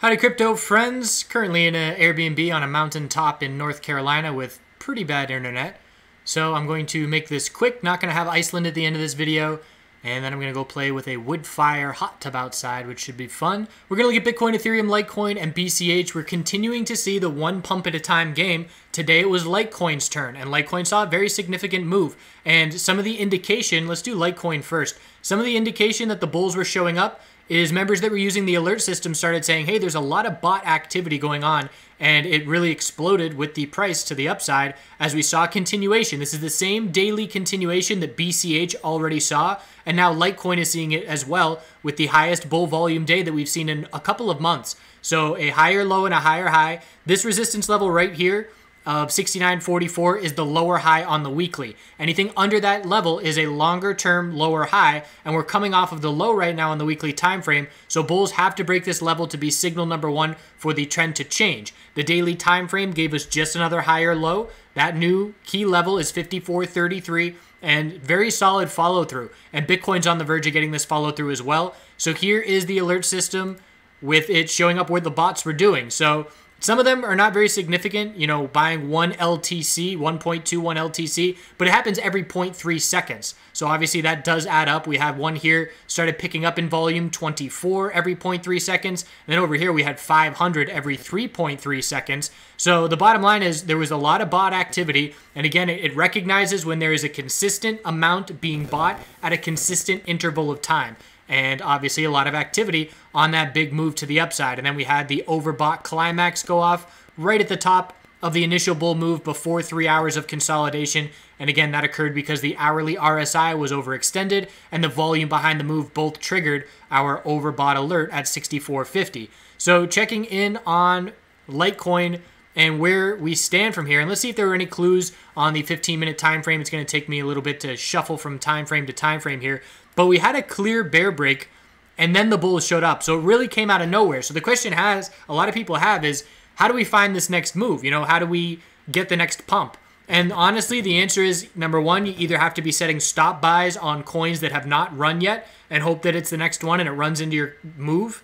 Howdy crypto friends, currently in an Airbnb on a mountaintop in North Carolina with pretty bad internet. So I'm going to make this quick, not going to have Iceland at the end of this video, and then I'm going to go play with a wood fire hot tub outside, which should be fun. We're going to look at Bitcoin, Ethereum, Litecoin, and BCH. We're continuing to see the one pump at a time game. Today it was Litecoin's turn, and Litecoin saw a very significant move. And some of the indication, let's do Litecoin first. Some of the indication that the bulls were showing up is members that were using the alert system started saying, hey, there's a lot of bot activity going on, and it really exploded with the price to the upside as we saw continuation. This is the same daily continuation that BCH already saw, and now Litecoin is seeing it as well with the highest bull volume day that we've seen in a couple of months. So a higher low and a higher high. This resistance level right here of 69.44 is the lower high on the weekly. Anything under that level is a longer term lower high, and we're coming off of the low right now on the weekly time frame, so bulls have to break this level to be signal number one for the trend to change. The daily time frame gave us just another higher low. That new key level is 54.33 and very solid follow through, and Bitcoin's on the verge of getting this follow through as well. So here is the alert system with it showing up where the bots were doing. So some of them are not very significant, you know, buying 1 LTC, 1.21 LTC, but it happens every 0.3 seconds. So obviously that does add up. We have one here started picking up in volume 24 every 0.3 seconds. And then over here we had 500 every 3.3 seconds. So the bottom line is there was a lot of bot activity. And again, it recognizes when there is a consistent amount being bought at a consistent interval of time. And obviously a lot of activity on that big move to the upside. And then we had the overbought climax go off right at the top of the initial bull move before 3 hours of consolidation. And again, that occurred because the hourly RSI was overextended and the volume behind the move both triggered our overbought alert at 64.50. So checking in on Litecoin and where we stand from here. And let's see if there were any clues on the 15-minute time frame. It's going to take me a little bit to shuffle from time frame to time frame here. But we had a clear bear break, and then the bulls showed up. So it really came out of nowhere. So the question a lot of people have is, how do we find this next move? You know, how do we get the next pump? And honestly, the answer is, number one, you either have to be setting stop buys on coins that have not run yet and hope that it's the next one and it runs into your move,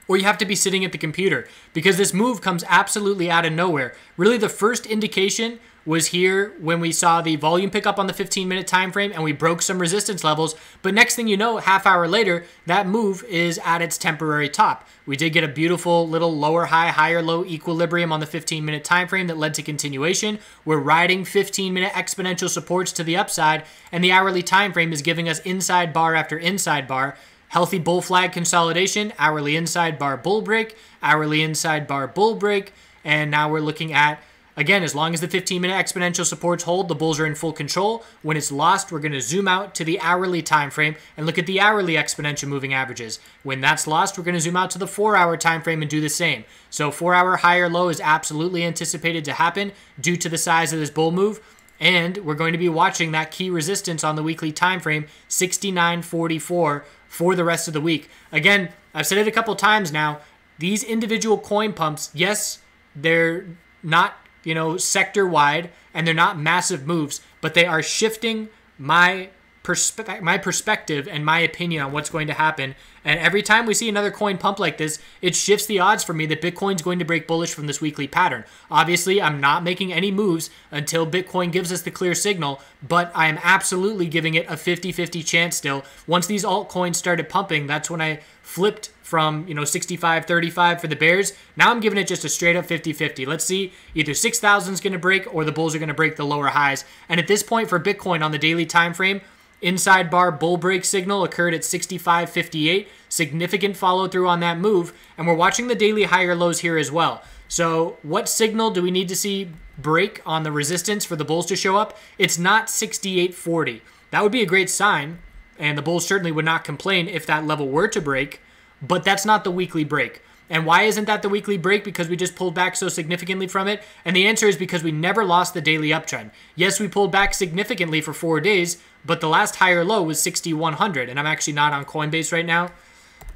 or you have to be sitting at the computer because this move comes absolutely out of nowhere. Really, the first indication was here when we saw the volume pick up on the 15-minute time frame and we broke some resistance levels. But next thing you know, half hour later, that move is at its temporary top. We did get a beautiful little lower high, higher low equilibrium on the 15-minute time frame that led to continuation. We're riding 15-minute exponential supports to the upside, and the hourly time frame is giving us inside bar after inside bar. Healthy bull flag consolidation, hourly inside bar bull break, hourly inside bar bull break, and now we're looking at, again, as long as the 15-minute exponential supports hold, the bulls are in full control. When it's lost, we're going to zoom out to the hourly time frame and look at the hourly exponential moving averages. When that's lost, we're going to zoom out to the 4-hour time frame and do the same. So 4-hour higher low is absolutely anticipated to happen due to the size of this bull move. And we're going to be watching that key resistance on the weekly time frame, 69.44, for the rest of the week. Again, I've said it a couple times now, these individual coin pumps, yes, they're not, you know, sector-wide, and they're not massive moves, but they are shifting my perspective and my opinion on what's going to happen. And every time we see another coin pump like this, it shifts the odds for me that Bitcoin's going to break bullish from this weekly pattern. Obviously, I'm not making any moves until Bitcoin gives us the clear signal, but I am absolutely giving it a 50-50 chance still. Once these altcoins started pumping, that's when I flipped from, you know, 65.35 for the bears. Now I'm giving it just a straight up 50-50. Let's see, either 6,000 is going to break or the bulls are going to break the lower highs. And at this point for Bitcoin on the daily time frame, inside bar bull break signal occurred at 65.58. Significant follow through on that move. And we're watching the daily higher lows here as well. So what signal do we need to see break on the resistance for the bulls to show up? It's not 68.40. That would be a great sign. And the bulls certainly would not complain if that level were to break. But that's not the weekly break. And why isn't that the weekly break? Because we just pulled back so significantly from it? And the answer is because we never lost the daily uptrend. Yes, we pulled back significantly for 4 days, but the last higher low was 6,100. And I'm actually not on Coinbase right now.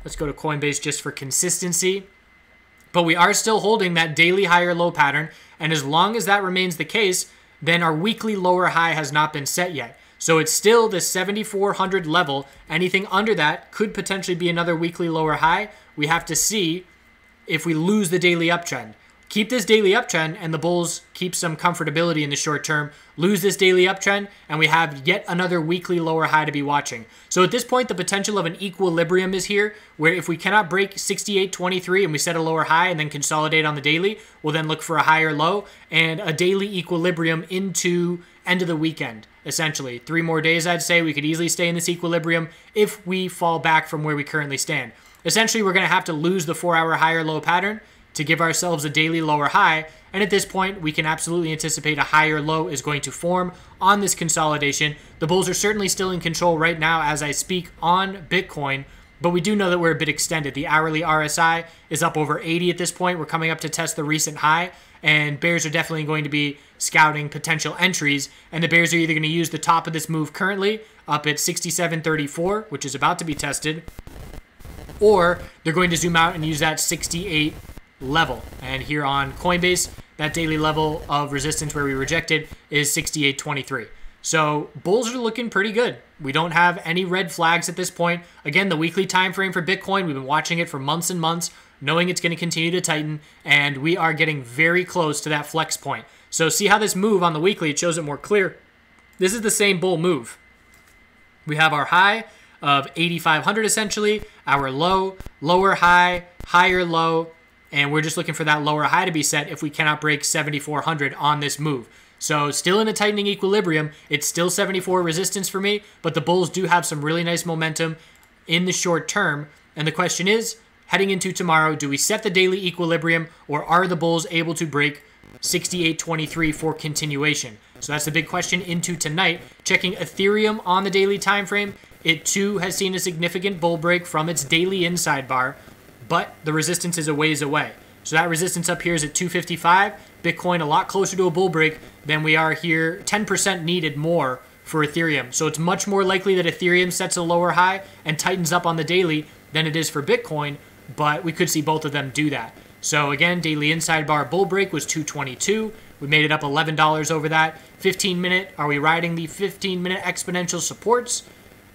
Let's go to Coinbase just for consistency. But we are still holding that daily higher low pattern. And as long as that remains the case, then our weekly lower high has not been set yet. So it's still the 7,400 level. Anything under that could potentially be another weekly lower high. We have to see if we lose the daily uptrend. Keep this daily uptrend and the bulls keep some comfortability in the short term. Lose this daily uptrend and we have yet another weekly lower high to be watching. So at this point, the potential of an equilibrium is here, where if we cannot break 68.23 and we set a lower high and then consolidate on the daily, we'll then look for a higher low and a daily equilibrium into end of the weekend. Essentially 3 more days, I'd say we could easily stay in this equilibrium if we fall back from where we currently stand. Essentially, we're going to have to lose the 4-hour higher low pattern to give ourselves a daily lower high, and at this point we can absolutely anticipate a higher low is going to form on this consolidation. The bulls are certainly still in control right now as I speak on Bitcoin, but we do know that we're a bit extended. The hourly RSI is up over 80 at this point. We're coming up to test the recent high, and bears are definitely going to be scouting potential entries, and the bears are either going to use the top of this move currently up at 67.34, which is about to be tested, or they're going to zoom out and use that 68 level. And here on Coinbase, that daily level of resistance where we rejected is 68.23. So bulls are looking pretty good. We don't have any red flags at this point. Again, the weekly time frame for Bitcoin, we've been watching it for months and months, knowing it's going to continue to tighten, and we are getting very close to that flex point. So see how this move on the weekly, it shows it more clear. This is the same bull move. We have our high of 8,500 essentially, our low, lower high, higher low, and we're just looking for that lower high to be set if we cannot break 7,400 on this move. So still in a tightening equilibrium. It's still 74 resistance for me, but the bulls do have some really nice momentum in the short term. And the question is, heading into tomorrow, do we set the daily equilibrium, or are the bulls able to break 68.23 for continuation? So that's the big question into tonight. Checking Ethereum on the daily time frame, it too has seen a significant bull break from its daily inside bar, but the resistance is a ways away. So that resistance up here is at 255. Bitcoin a lot closer to a bull break than we are here. 10% needed more for Ethereum. So it's much more likely that Ethereum sets a lower high and tightens up on the daily than it is for Bitcoin, but we could see both of them do that. So again, daily inside bar bull break was 222. We made it up $11 over that. 15-minute, are we riding the 15-minute exponential supports?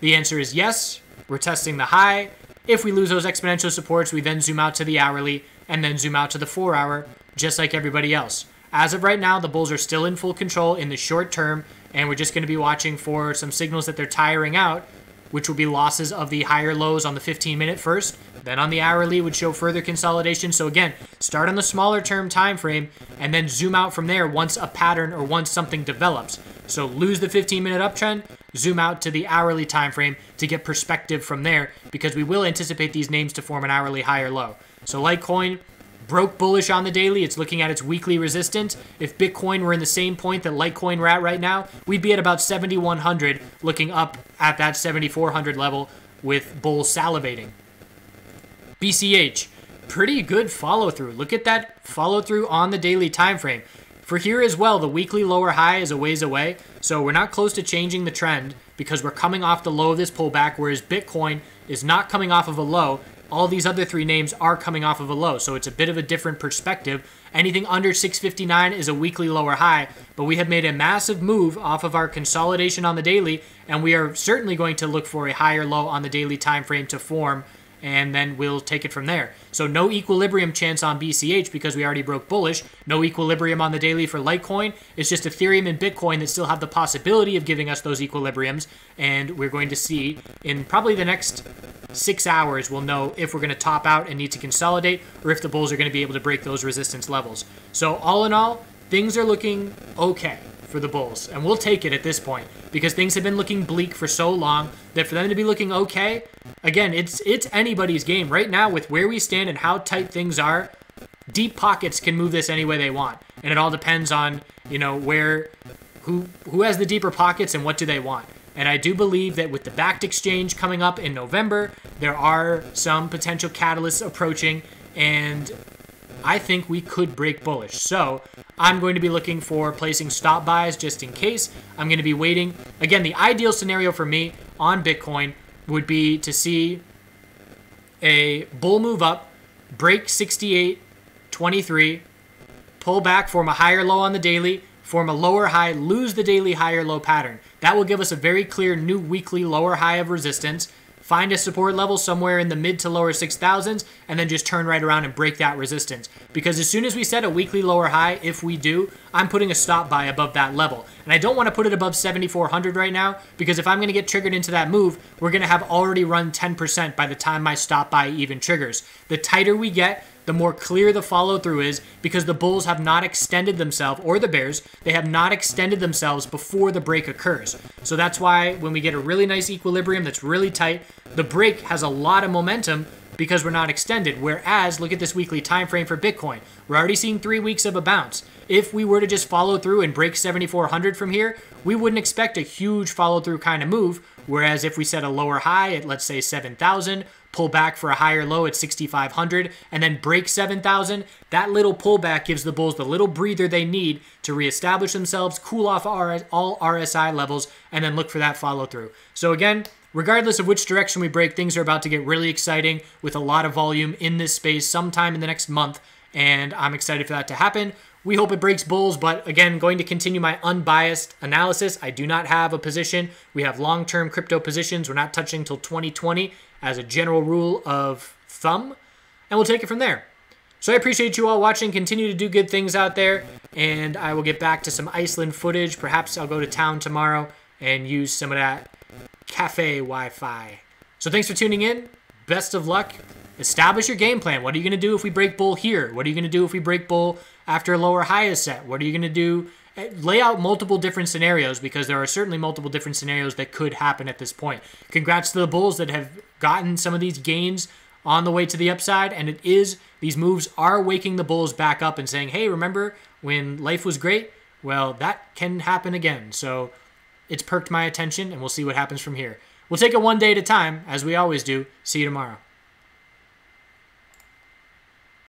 The answer is yes. We're testing the high. If we lose those exponential supports, we then zoom out to the hourly and then zoom out to the 4-hour, just like everybody else. As of right now, the bulls are still in full control in the short term, and we're just going to be watching for some signals that they're tiring out, which will be losses of the higher lows on the 15-minute first. Then on the hourly would show further consolidation. So again, start on the smaller term time frame and then zoom out from there once a pattern or once something develops. So lose the 15-minute uptrend, zoom out to the hourly time frame to get perspective from there, because we will anticipate these names to form an hourly high or low. So Litecoin broke bullish on the daily. It's looking at its weekly resistance. If Bitcoin were in the same point that Litecoin we're at right now, we'd be at about 7,100, looking up at that 7,400 level with bulls salivating. BCH, pretty good follow through. Look at that follow through on the daily time frame. For here as well, the weekly lower high is a ways away, so we're not close to changing the trend because we're coming off the low of this pullback, whereas Bitcoin is not coming off of a low. All these other three names are coming off of a low, so it's a bit of a different perspective. Anything under 659 is a weekly lower high, but we have made a massive move off of our consolidation on the daily, and we are certainly going to look for a higher low on the daily time frame to form, and then we'll take it from there. So no equilibrium chance on BCH because we already broke bullish. No equilibrium on the daily for Litecoin. It's just Ethereum and Bitcoin that still have the possibility of giving us those equilibriums, and we're going to see in probably the next 6 hours, we'll know if we're going to top out and need to consolidate, or if the bulls are going to be able to break those resistance levels. So all in all, things are looking okay for the bulls, and we'll take it at this point because things have been looking bleak for so long that for them to be looking okay, again, it's anybody's game right now with where we stand and how tight things are. Deep pockets can move this any way they want, and it all depends on, you know, who has the deeper pockets and what do they want. And I do believe that with the Bakkt exchange coming up in November, there are some potential catalysts approaching, and I think we could break bullish. So I'm going to be looking for placing stop buys just in case. I'm going to be waiting. Again, the ideal scenario for me on Bitcoin would be to see a bull move up, break 68.23, pull back, form a higher low on the daily, form a lower high, lose the daily higher low pattern. That will give us a very clear new weekly lower high of resistance, find a support level somewhere in the mid to lower 6,000s, and then just turn right around and break that resistance. Because as soon as we set a weekly lower high, if we do, I'm putting a stop buy above that level. And I don't want to put it above 7,400 right now, because if I'm going to get triggered into that move, we're going to have already run 10% by the time my stop buy even triggers. The tighter we get, the more clear the follow through is, because the bulls have not extended themselves, or the bears, they have not extended themselves before the break occurs. So that's why when we get a really nice equilibrium that's really tight, the break has a lot of momentum because we're not extended. Whereas, look at this weekly time frame for Bitcoin. We're already seeing 3 weeks of a bounce. If we were to just follow through and break 7,400 from here, we wouldn't expect a huge follow through kind of move. Whereas if we set a lower high at, let's say, 7,000, pull back for a higher low at 6,500, and then break 7,000, that little pullback gives the bulls the little breather they need to reestablish themselves, cool off all RSI levels, and then look for that follow through. So again, regardless of which direction we break, things are about to get really exciting with a lot of volume in this space sometime in the next month, and I'm excited for that to happen. We hope it breaks bulls, but again, going to continue my unbiased analysis. I do not have a position. We have long-term crypto positions. We're not touching until 2020 as a general rule of thumb, and we'll take it from there. So I appreciate you all watching. Continue to do good things out there, and I will get back to some Iceland footage. Perhaps I'll go to town tomorrow and use some of that cafe Wi-Fi. So thanks for tuning in. Best of luck. Establish your game plan. What are you going to do if we break bull here? What are you going to do if we break bull after a lower high is set? What are you going to do? Lay out multiple different scenarios, because there are certainly multiple different scenarios that could happen at this point. Congrats to the bulls that have gotten some of these gains on the way to the upside, and these moves are waking the bulls back up and saying, hey, remember when life was great? Well, that can happen again. So it's perked my attention, and we'll see what happens from here. We'll take it one day at a time, as we always do. See you tomorrow.